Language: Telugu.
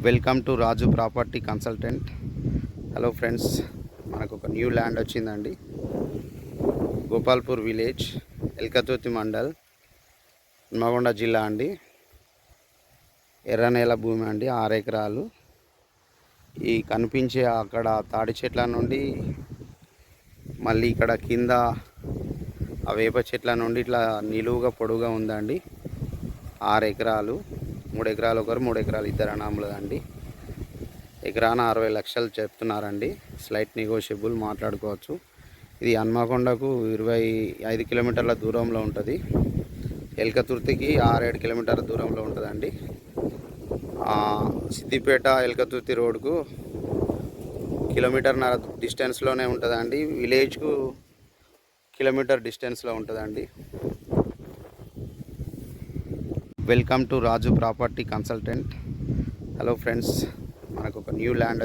Welcome to Raju property consultant. Hello friends, మనకు ఒక న్యూ ల్యాండ్ వచ్చిందండి. గోపాల్పూర్ విలేజ్, ఎల్కతుర్తి మండల్, నల్గొండ జిల్లా అండి. ఎర్రనేల భూమి అండి, 6 ఎకరాలు. ఈ కనిపించే అక్కడ తాడి చెట్ల నుండి మళ్ళీ ఇక్కడ కింద ఆ వేప చెట్ల నుండి ఇట్లా నిలువుగా పొడుగా ఉందండి. 6 ఎకరాలు, 3 ఎకరాలు ఒకరు, 3 ఎకరాలు ఇద్దరు అనాములదండి. ఎకరాన 60 లక్షలు చెప్తున్నారండి. స్లైట్ నెగోషియబుల్, మాట్లాడుకోవచ్చు. ఇది హన్మకొండకు 25 కిలోమీటర్ల దూరంలో ఉంటుంది. ఎల్కతుర్తికి 6-7 కిలోమీటర్ల దూరంలో ఉంటుందండి. సిద్దిపేట ఎల్కతుర్తి రోడ్కు కిలోమీటర్న్నర డిస్టెన్స్లోనే ఉంటుందండి. విలేజ్కు కిలోమీటర్ డిస్టెన్స్లో ఉంటుందండి. Welcome to Raju property consultant. Hello friends, మనకు ఒక న్యూ ల్యాండ్